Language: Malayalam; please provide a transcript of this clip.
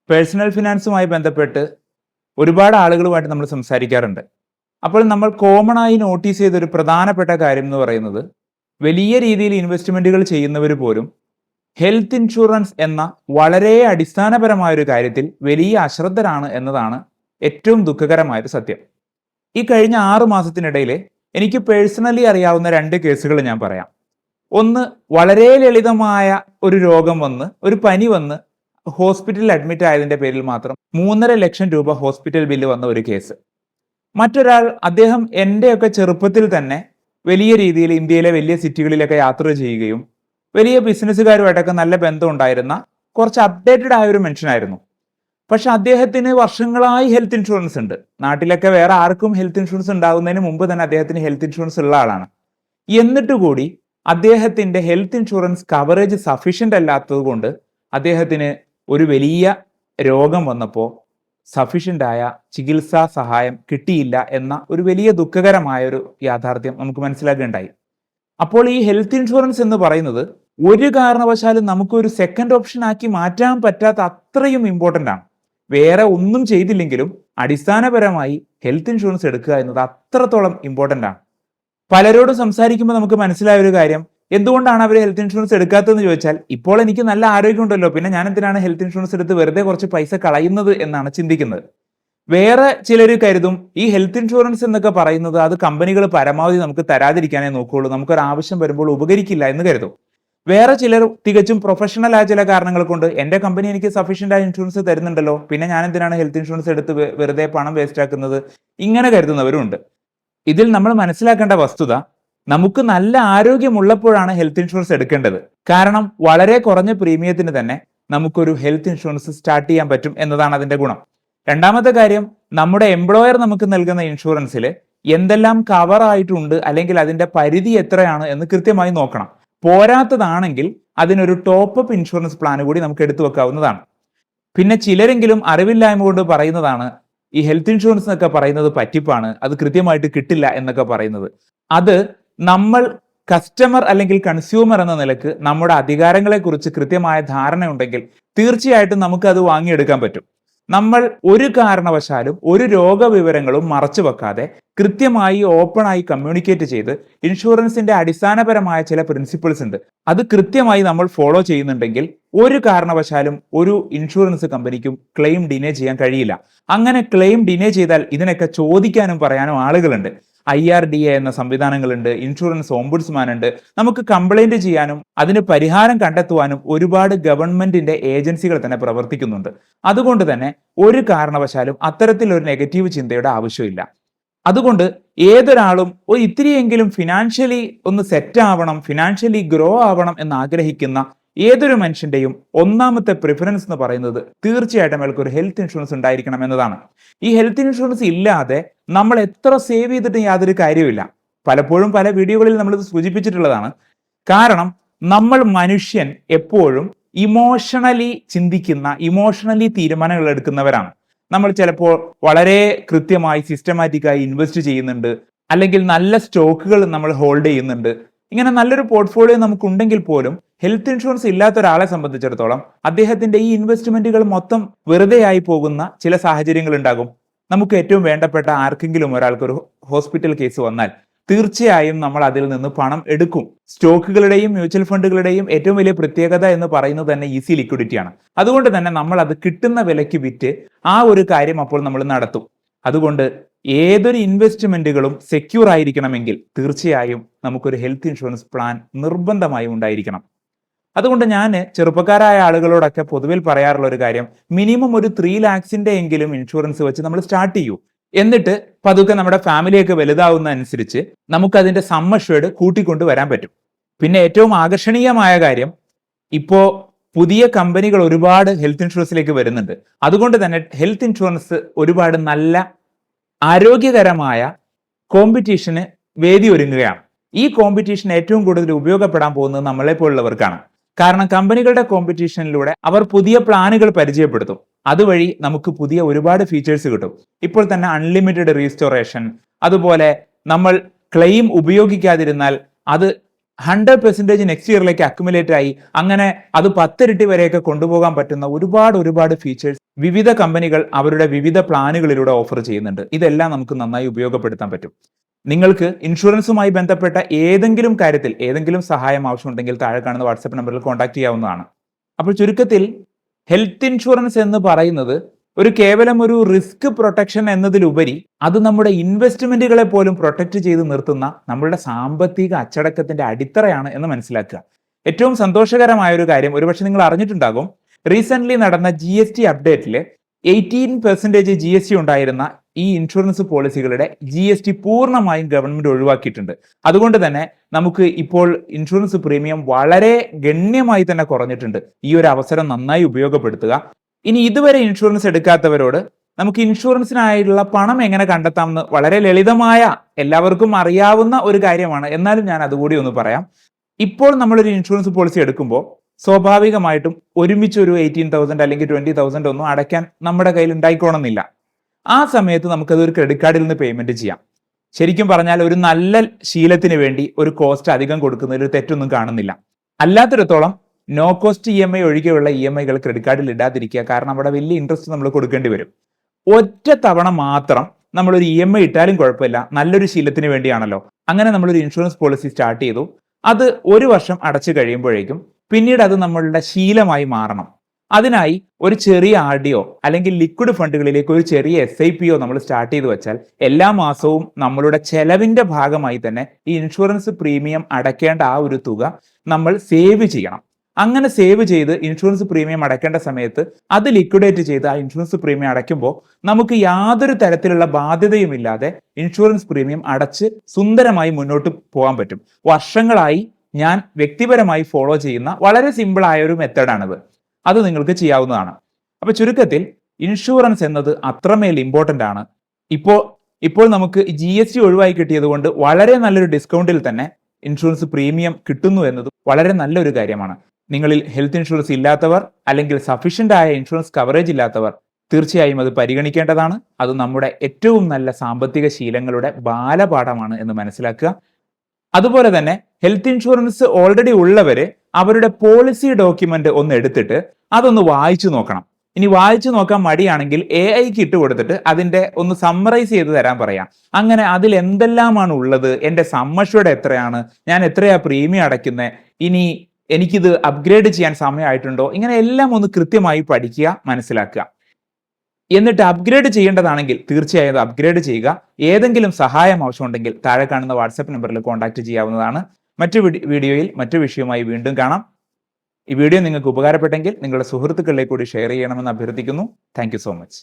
പേഴ്സണൽ ഫിനാൻസുമായി ബന്ധപ്പെട്ട് ഒരുപാട് ആളുകളുമായിട്ട് നമ്മൾ സംസാരിക്കാറുണ്ട്. അപ്പോൾ നമ്മൾ കോമൺ ആയി നോട്ടീസ് ചെയ്ത ഒരു പ്രധാനപ്പെട്ട കാര്യം എന്ന് പറയുന്നത്, വലിയ രീതിയിൽ ഇൻവെസ്റ്റ്മെന്റുകൾ ചെയ്യുന്നവർ പോലും ഹെൽത്ത് ഇൻഷുറൻസ് എന്ന വളരെ അടിസ്ഥാനപരമായ ഒരു കാര്യത്തിൽ വലിയ അശ്രദ്ധരാണ് എന്നതാണ് ഏറ്റവും ദുഃഖകരമായൊരു സത്യം. ഈ കഴിഞ്ഞ 6 മാസത്തിനിടയിൽ എനിക്ക് പേഴ്സണലി അറിയാവുന്ന 2 കേസുകൾ ഞാൻ പറയാം. ഒന്ന്, വളരെ ലളിതമായ ഒരു രോഗം വന്ന്, ഒരു പനി വന്ന് ഹോസ്പിറ്റലിൽ അഡ്മിറ്റ് ആയതിന്റെ പേരിൽ മാത്രം 3.5 ലക്ഷം രൂപ ഹോസ്പിറ്റൽ ബില്ല് വന്ന ഒരു കേസ്. മറ്റൊരാൾ, അദ്ദേഹം എൻ്റെയൊക്കെ ചെറുപ്പത്തിൽ തന്നെ വലിയ രീതിയിൽ ഇന്ത്യയിലെ വലിയ സിറ്റികളിലൊക്കെ യാത്ര ചെയ്യുകയും വലിയ ബിസിനസ്സുകാരുമായിട്ടൊക്കെ നല്ല ബന്ധം ഉണ്ടായിരുന്ന കുറച്ച് അപ്ഡേറ്റഡ് ആയ ഒരു മനുഷ്യനായിരുന്നു. പക്ഷെ അദ്ദേഹത്തിന് വർഷങ്ങളായി ഹെൽത്ത് ഇൻഷുറൻസ് ഉണ്ട്. നാട്ടിലൊക്കെ വേറെ ആർക്കും ഹെൽത്ത് ഇൻഷുറൻസ് ഉണ്ടാകുന്നതിന് മുമ്പ് തന്നെ അദ്ദേഹത്തിന് ഹെൽത്ത് ഇൻഷുറൻസ് ഉള്ള ആളാണ്. എന്നിട്ട് കൂടി അദ്ദേഹത്തിന്റെ ഹെൽത്ത് ഇൻഷുറൻസ് കവറേജ് സഫീഷ്യന്റ് അല്ലാത്തത് കൊണ്ട് അദ്ദേഹത്തിന് ഒരു വലിയ രോഗം വന്നപ്പോൾ സഫീഷ്യന്റ് ആയ ചികിത്സാ സഹായം കിട്ടിയില്ല എന്ന ഒരു വലിയ ദുഃഖകരമായ ഒരു യാഥാർത്ഥ്യം നമുക്ക് മനസ്സിലാക്കുകയുണ്ടായി. അപ്പോൾ ഈ ഹെൽത്ത് ഇൻഷുറൻസ് എന്ന് പറയുന്നത് ഒരു കാരണവശാലും നമുക്കൊരു സെക്കൻഡ് ഓപ്ഷൻ ആക്കി മാറ്റാൻ പറ്റാത്ത അത്രയും ഇമ്പോർട്ടൻ്റ് ആണ്. വേറെ ഒന്നും ചെയ്തില്ലെങ്കിലും അടിസ്ഥാനപരമായി ഹെൽത്ത് ഇൻഷുറൻസ് എടുക്കുക എന്നത് അത്രത്തോളം ഇമ്പോർട്ടൻ്റ് ആണ്. പലരോടും സംസാരിക്കുമ്പോൾ നമുക്ക് മനസ്സിലായ ഒരു കാര്യം, എന്തുകൊണ്ടാണ് അവർ ഹെൽത്ത് ഇൻഷുറൻസ് എടുക്കാത്തതെന്ന് ചോദിച്ചാൽ, ഇപ്പോൾ എനിക്ക് നല്ല ആരോഗ്യമുണ്ടല്ലോ, പിന്നെ ഞാൻ എന്തിനാണ് ഹെൽത്ത് ഇൻഷുറൻസ് എടുത്ത് വെറുതെ കുറച്ച് പൈസ കളയുന്നത് എന്നാണ് ചിന്തിക്കുന്നത്. വേറെ ചിലർ കരുതും ഈ ഹെൽത്ത് ഇൻഷുറൻസ് എന്നൊക്കെ പറയുന്നത് അത് കമ്പനികൾ പരമാവധി നമുക്ക് തരാതിരിക്കാനേ നോക്കുകയുള്ളൂ, നമുക്കൊരു ആവശ്യം വരുമ്പോൾ ഉപകരിക്കില്ല എന്ന് കരുതും. വേറെ ചിലർ തികച്ചും പ്രൊഫഷണൽ ആയ ചില കാരണങ്ങൾ കൊണ്ട് എൻ്റെ കമ്പനി എനിക്ക് സഫീഷ്യന്റ് ആയ ഇൻഷുറൻസ് തരുന്നുണ്ടല്ലോ, പിന്നെ ഞാൻ എന്തിനാണ് ഹെൽത്ത് ഇൻഷുറൻസ് എടുത്ത് വെറുതെ പണം വേസ്റ്റ് ആക്കുന്നത്, ഇങ്ങനെ കരുതുന്നവരും ഉണ്ട്. ഇതിൽ നമ്മൾ മനസ്സിലാക്കേണ്ട വസ്തുത, നമുക്ക് നല്ല ആരോഗ്യമുള്ളപ്പോഴാണ് ഹെൽത്ത് ഇൻഷുറൻസ് എടുക്കേണ്ടത്. കാരണം വളരെ കുറഞ്ഞ പ്രീമിയത്തിന് തന്നെ നമുക്കൊരു ഹെൽത്ത് ഇൻഷുറൻസ് സ്റ്റാർട്ട് ചെയ്യാൻ പറ്റും എന്നതാണ് അതിന്റെ ഗുണം. രണ്ടാമത്തെ കാര്യം, നമ്മുടെ എംപ്ലോയർ നമുക്ക് നൽകുന്ന ഇൻഷുറൻസിൽ എന്തെല്ലാം കവർ ആയിട്ടുണ്ട് അല്ലെങ്കിൽ അതിന്റെ പരിധി എത്രയാണ് എന്ന് കൃത്യമായി നോക്കണം. പോരാത്തതാണെങ്കിൽ അതിനൊരു ടോപ്പ് അപ്പ് ഇൻഷുറൻസ് പ്ലാൻ കൂടി നമുക്ക് എടുത്തു വെക്കാവുന്നതാണ്. പിന്നെ ചിലരെങ്കിലും അറിവില്ലായ്മ കൊണ്ട് പറയുന്നതാണ് ഈ ഹെൽത്ത് ഇൻഷുറൻസ് എന്നൊക്കെ പറയുന്നത് പറ്റിപ്പാണ്, അത് കൃത്യമായിട്ട് കിട്ടില്ല എന്നൊക്കെ പറയുന്നത്. അത് നമ്മൾ കസ്റ്റമർ അല്ലെങ്കിൽ കൺസ്യൂമർ എന്ന നിലക്ക് നമ്മുടെ അധികാരങ്ങളെക്കുറിച്ച് കൃത്യമായ ധാരണ ഉണ്ടെങ്കിൽ തീർച്ചയായിട്ടും നമുക്ക് അത് വാങ്ങിയെടുക്കാൻ പറ്റും. നമ്മൾ ഒരു കാരണവശാലും ഒരു രോഗവിവരങ്ങളും മറച്ചു വെക്കാതെ കൃത്യമായി ഓപ്പണായി കമ്മ്യൂണിക്കേറ്റ് ചെയ്ത് ഇൻഷുറൻസിന്റെ അടിസ്ഥാനപരമായ ചില പ്രിൻസിപ്പിൾസ് ഉണ്ട്, അത് കൃത്യമായി നമ്മൾ ഫോളോ ചെയ്യുന്നുണ്ടെങ്കിൽ ഒരു കാരണവശാലും ഒരു ഇൻഷുറൻസ് കമ്പനിക്കും ക്ലെയിം ഡിനേ ചെയ്യാൻ കഴിയില്ല. അങ്ങനെ ക്ലെയിം ഡിനേ ചെയ്താൽ ഇതിനൊക്കെ ചോദിക്കാനും പറയാനും ആളുകളുണ്ട്. IRDA എന്ന സംവിധാനങ്ങളുണ്ട്, ഇൻഷുറൻസ് ഓംബുഡ്സ്മാൻ ഉണ്ട്. നമുക്ക് കംപ്ലൈന്റ് ചെയ്യാനും അതിന് പരിഹാരം കണ്ടെത്തുവാനും ഒരുപാട് ഗവൺമെന്റിന്റെ ഏജൻസികൾ തന്നെ പ്രവർത്തിക്കുന്നുണ്ട്. അതുകൊണ്ട് തന്നെ ഒരു കാരണവശാലും അത്തരത്തിലൊരു നെഗറ്റീവ് ചിന്തയുടെ ആവശ്യമില്ല. അതുകൊണ്ട് ഏതൊരാളും ഒരു ഇത്തിരിയെങ്കിലും ഫിനാൻഷ്യലി ഒന്ന് സെറ്റ് ആവണം, ഫിനാൻഷ്യലി ഗ്രോ ആവണം എന്ന് ആഗ്രഹിക്കുന്ന ഏതൊരു മനുഷ്യന്റെയും ഒന്നാമത്തെ പ്രിഫറൻസ് എന്ന് പറയുന്നത് തീർച്ചയായിട്ടും അയാൾക്ക് ഒരു ഹെൽത്ത് ഇൻഷുറൻസ് ഉണ്ടായിരിക്കണം എന്നതാണ്. ഈ ഹെൽത്ത് ഇൻഷുറൻസ് ഇല്ലാതെ നമ്മൾ എത്ര സേവ് ചെയ്തിട്ടും യാതൊരു കാര്യമില്ല. പലപ്പോഴും പല വീഡിയോകളിൽ നമ്മളിത് സൂചിപ്പിച്ചിട്ടുള്ളതാണ്. കാരണം നമ്മൾ മനുഷ്യൻ എപ്പോഴും ഇമോഷണലി ചിന്തിക്കുന്ന, ഇമോഷണലി തീരുമാനങ്ങൾ എടുക്കുന്നവരാണ്. നമ്മൾ ചിലപ്പോൾ വളരെ കൃത്യമായി സിസ്റ്റമാറ്റിക്കായി ഇൻവെസ്റ്റ് ചെയ്യുന്നുണ്ട്, അല്ലെങ്കിൽ നല്ല സ്റ്റോക്കുകൾ നമ്മൾ ഹോൾഡ് ചെയ്യുന്നുണ്ട്. ഇങ്ങനെ നല്ലൊരു പോർട്ട്ഫോളിയോ നമുക്കുണ്ടെങ്കിൽ പോലും ഹെൽത്ത് ഇൻഷുറൻസ് ഇല്ലാത്ത ഒരാളെ സംബന്ധിച്ചിടത്തോളം അദ്ദേഹത്തിന്റെ ഈ ഇൻവെസ്റ്റ്മെന്റുകൾ മൊത്തം വെറുതെ ആയി പോകുന്ന ചില സാഹചര്യങ്ങൾ ഉണ്ടാകും. നമുക്ക് ഏറ്റവും വേണ്ടപ്പെട്ട ആർക്കെങ്കിലും ഒരാൾക്കൊരു ഹോസ്പിറ്റൽ കേസ് വന്നാൽ തീർച്ചയായും നമ്മൾ അതിൽ നിന്ന് പണം എടുക്കും. സ്റ്റോക്കുകളുടെയും മ്യൂച്വൽ ഫണ്ടുകളുടെയും ഏറ്റവും വലിയ പ്രത്യേകത എന്ന് പറയുന്നത് തന്നെ ഈസി ലിക്വിഡിറ്റിയാണ്. അതുകൊണ്ട് തന്നെ നമ്മൾ അത് കിട്ടുന്ന വിലയ്ക്ക് വിറ്റ് ആ ഒരു കാര്യം അപ്പോൾ നമ്മൾ നടത്തും. അതുകൊണ്ട് ഏതൊരു ഇൻവെസ്റ്റ്മെന്റുകളും സെക്യൂർ ആയിരിക്കണമെങ്കിൽ തീർച്ചയായും നമുക്കൊരു ഹെൽത്ത് ഇൻഷുറൻസ് പ്ലാൻ നിർബന്ധമായും ഉണ്ടായിരിക്കണം. അതുകൊണ്ട് ഞാൻ ചെറുപ്പക്കാരായ ആളുകളോടൊക്കെ പൊതുവിൽ പറയാറുള്ള ഒരു കാര്യം, മിനിമം ഒരു 3 lakhs എങ്കിലും ഇൻഷുറൻസ് വെച്ച് നമ്മൾ സ്റ്റാർട്ട് ചെയ്യൂ. എന്നിട്ട് പതുക്കെ നമ്മുടെ ഫാമിലിയൊക്കെ വലുതാവുന്ന അനുസരിച്ച് നമുക്ക് അതിന്റെ സം അഷ്വേർഡ് കൂട്ടിക്കൊണ്ട് വരാൻ പറ്റും. പിന്നെ ഏറ്റവും ആകർഷണീയമായ കാര്യം, ഇപ്പോ പുതിയ കമ്പനികൾ ഒരുപാട് ഹെൽത്ത് ഇൻഷുറൻസിലേക്ക് വരുന്നുണ്ട്. അതുകൊണ്ട് തന്നെ ഹെൽത്ത് ഇൻഷുറൻസ് ഒരുപാട് നല്ല ആരോഗ്യകരമായ കോമ്പറ്റീഷന് വേദി ഒരുങ്ങുകയാണ്. ഈ കോമ്പറ്റീഷൻ ഏറ്റവും കൂടുതൽ ഉപയോഗപ്പെടാൻ പോകുന്നത് നമ്മളെ പോലുള്ളവർക്കാണ്. കാരണം കമ്പനികളുടെ കോമ്പറ്റീഷനിലൂടെ അവർ പുതിയ പ്ലാനുകൾ പരിചയപ്പെടുത്തും. അതുവഴി നമുക്ക് പുതിയ ഒരുപാട് ഫീച്ചേഴ്സ് കിട്ടും. ഇപ്പോൾ തന്നെ അൺലിമിറ്റഡ് റീസ്റ്റോറേഷൻ, അതുപോലെ നമ്മൾ ക്ലെയിം ഉപയോഗിക്കാതിരുന്നാൽ അത് 100% നെക്സ്റ്റ് ഇയറിലേക്ക് അക്യുമുലേറ്റ് ആയി അങ്ങനെ അത് 10 ഇരട്ടി വരെയൊക്കെ കൊണ്ടുപോകാൻ പറ്റുന്ന ഒരുപാട് ഫീച്ചേഴ്സ് വിവിധ കമ്പനികൾ അവരുടെ വിവിധ പ്ലാനുകളിലൂടെ ഓഫർ ചെയ്യുന്നുണ്ട്. ഇതെല്ലാം നമുക്ക് നന്നായി ഉപയോഗപ്പെടുത്താൻ പറ്റും. നിങ്ങൾക്ക് ഇൻഷുറൻസുമായി ബന്ധപ്പെട്ട ഏതെങ്കിലും കാര്യത്തിൽ ഏതെങ്കിലും സഹായം ആവശ്യമുണ്ടെങ്കിൽ താഴെ കാണുന്ന വാട്സ്ആപ്പ് നമ്പറിൽ കോൺടാക്ട് ചെയ്യാവുന്നതാണ്. അപ്പോൾ ചുരുക്കത്തിൽ ഹെൽത്ത് ഇൻഷുറൻസ് എന്ന് പറയുന്നത് കേവലം ഒരു റിസ്ക് പ്രൊട്ടക്ഷൻ എന്നതിലുപരി അത് നമ്മുടെ ഇൻവെസ്റ്റ്മെന്റുകളെ പോലും പ്രൊട്ടക്ട് ചെയ്ത് നിർത്തുന്ന നമ്മളുടെ സാമ്പത്തിക അച്ചടക്കത്തിന്റെ അടിത്തറയാണ് എന്ന് മനസ്സിലാക്കുക. ഏറ്റവും സന്തോഷകരമായ ഒരു കാര്യം ഒരുപക്ഷെ നിങ്ങൾ അറിഞ്ഞിട്ടുണ്ടാകും, റീസെന്റ് നടന്ന GST അപ്ഡേറ്റിൽ 18% GST ഉണ്ടായിരുന്ന ഈ ഇൻഷുറൻസ് പോളിസികളുടെ GST പൂർണ്ണമായും ഗവൺമെന്റ് ഒഴിവാക്കിയിട്ടുണ്ട്. അതുകൊണ്ട് തന്നെ നമുക്ക് ഇപ്പോൾ ഇൻഷുറൻസ് പ്രീമിയം വളരെ ഗണ്യമായി തന്നെ കുറഞ്ഞിട്ടുണ്ട്. ഈ ഒരു അവസരം നന്നായി ഉപയോഗപ്പെടുത്തുക. ഇനി ഇതുവരെ ഇൻഷുറൻസ് എടുക്കാത്തവരോട് നമുക്ക് ഇൻഷുറൻസിനായുള്ള പണം എങ്ങനെ കണ്ടെത്താമെന്ന് വളരെ ലളിതമായ എല്ലാവർക്കും അറിയാവുന്ന ഒരു കാര്യമാണ്. എന്നാലും ഞാൻ അതുകൂടി ഒന്ന് പറയാം. ഇപ്പോൾ നമ്മളൊരു ഇൻഷുറൻസ് പോളിസി എടുക്കുമ്പോൾ സ്വാഭാവികമായിട്ടും ഒരുമിച്ച് ഒരു 18,000 അല്ലെങ്കിൽ 20,000 ഒന്നും അടയ്ക്കാൻ നമ്മുടെ കയ്യിൽ ഉണ്ടായിക്കോണമെന്നില്ല. ആ സമയത്ത് നമുക്കത് ഒരു ക്രെഡിറ്റ് കാർഡിൽ നിന്ന് പേയ്മെന്റ് ചെയ്യാം. ശരിക്കും പറഞ്ഞാൽ ഒരു നല്ല ശീലത്തിന് വേണ്ടി ഒരു കോസ്റ്റ് അധികം കൊടുക്കുന്നതിൽ ഒരു തെറ്റൊന്നും കാണുന്നില്ല. അല്ലാത്തിടത്തോളം നോ കോസ്റ്റ് EMI ഒഴികെയുള്ള EMIകൾ ക്രെഡിറ്റ് കാർഡിൽ ഇടാതിരിക്കുക. കാരണം അവിടെ വലിയ ഇൻട്രസ്റ്റ് നമ്മൾ കൊടുക്കേണ്ടി വരും. ഒറ്റ തവണ മാത്രം നമ്മളൊരു EMI ഇട്ടാലും കുഴപ്പമില്ല, നല്ലൊരു ശീലത്തിന് വേണ്ടിയാണല്ലോ. അങ്ങനെ നമ്മളൊരു ഇൻഷുറൻസ് പോളിസി സ്റ്റാർട്ട് ചെയ്തു. അത് 1 വർഷം അടച്ചു കഴിയുമ്പോഴേക്കും പിന്നീട് അത് നമ്മളുടെ ശീലമായി മാറണം. അതിനായി ഒരു ചെറിയ RDO അല്ലെങ്കിൽ ലിക്വിഡ് ഫണ്ടുകളിലേക്ക് ഒരു ചെറിയ SIPO നമ്മൾ സ്റ്റാർട്ട് ചെയ്ത് വെച്ചാൽ എല്ലാ മാസവും നമ്മളുടെ ചെലവിന്റെ ഭാഗമായി തന്നെ ഈ ഇൻഷുറൻസ് പ്രീമിയം അടയ്ക്കേണ്ട ആ ഒരു തുക നമ്മൾ സേവ് ചെയ്യണം. അങ്ങനെ സേവ് ചെയ്ത് ഇൻഷുറൻസ് പ്രീമിയം അടയ്ക്കേണ്ട സമയത്ത് അത് ലിക്വിഡേറ്റ് ചെയ്ത് ആ ഇൻഷുറൻസ് പ്രീമിയം അടയ്ക്കുമ്പോൾ നമുക്ക് യാതൊരു തരത്തിലുള്ള ബാധ്യതയുമില്ലാതെ ഇൻഷുറൻസ് പ്രീമിയം അടച്ച് സുന്ദരമായി മുന്നോട്ട് പോകാൻ പറ്റും. വർഷങ്ങളായി ഞാൻ വ്യക്തിപരമായി ഫോളോ ചെയ്യുന്ന വളരെ സിമ്പിൾ ആയ ഒരു മെത്തേഡാണിത്. അത് നിങ്ങൾക്ക് ചെയ്യാവുന്നതാണ്. അപ്പൊ ചുരുക്കത്തിൽ ഇൻഷുറൻസ് എന്നത് അത്രമേൽ ഇമ്പോർട്ടന്റ് ആണ്. ഇപ്പോൾ നമുക്ക് GST ഒഴിവായി കിട്ടിയത് കൊണ്ട് വളരെ നല്ലൊരു ഡിസ്കൗണ്ടിൽ തന്നെ ഇൻഷുറൻസ് പ്രീമിയം കിട്ടുന്നു എന്നത് വളരെ നല്ലൊരു കാര്യമാണ്. നിങ്ങളിൽ ഹെൽത്ത് ഇൻഷുറൻസ് ഇല്ലാത്തവർ അല്ലെങ്കിൽ സഫീഷ്യന്റ് ആയ ഇൻഷുറൻസ് കവറേജ് ഇല്ലാത്തവർ തീർച്ചയായും അത് പരിഗണിക്കേണ്ടതാണ്. അത് നമ്മുടെ ഏറ്റവും നല്ല സാമ്പത്തിക ശീലങ്ങളുടെ ബാലപാഠമാണ് എന്ന് മനസ്സിലാക്കുക. അതുപോലെ തന്നെ ഹെൽത്ത് ഇൻഷുറൻസ് ഓൾറെഡി ഉള്ളവര് അവരുടെ പോളിസി ഡോക്യുമെന്റ് ഒന്ന് എടുത്തിട്ട് അതൊന്ന് വായിച്ചു നോക്കണം. ഇനി വായിച്ചു നോക്കാൻ മടിയാണെങ്കിൽ AIക്ക് ഇട്ട് കൊടുത്തിട്ട് അതിന്റെ ഒന്ന് സമ്മറൈസ് ചെയ്ത് തരാൻ പറയാം. അങ്ങനെ അതിൽ എന്തെല്ലാമാണ് ഉള്ളത്, എന്റെ സമ്മഷ്വയുടെ എത്രയാണ്, ഞാൻ എത്രയാ പ്രീമിയം അടയ്ക്കുന്നത്, ഇനി എനിക്കിത് അപ്ഗ്രേഡ് ചെയ്യാൻ സമയമായിട്ടുണ്ടോ, ഇങ്ങനെ എല്ലാം ഒന്ന് കൃത്യമായി പഠിക്കുക, മനസ്സിലാക്കുക. എന്നിട്ട് അപ്ഗ്രേഡ് ചെയ്യേണ്ടതാണെങ്കിൽ തീർച്ചയായും അത് അപ്ഗ്രേഡ് ചെയ്യുക. ഏതെങ്കിലും സഹായം ആവശ്യമുണ്ടെങ്കിൽ താഴെ കാണുന്ന വാട്സാപ്പ് നമ്പറിൽ കോൺടാക്ട് ചെയ്യാവുന്നതാണ്. മറ്റു വീഡിയോയിൽ മറ്റു വിഷയവുമായി വീണ്ടും കാണാം. ഈ വീഡിയോ നിങ്ങൾക്ക് ഉപകാരപ്പെട്ടെങ്കിൽ നിങ്ങളുടെ സുഹൃത്തുക്കളിലേക്ക് കൂടി ഷെയർ ചെയ്യണമെന്ന് അഭ്യർത്ഥിക്കുന്നു. Thank you so much.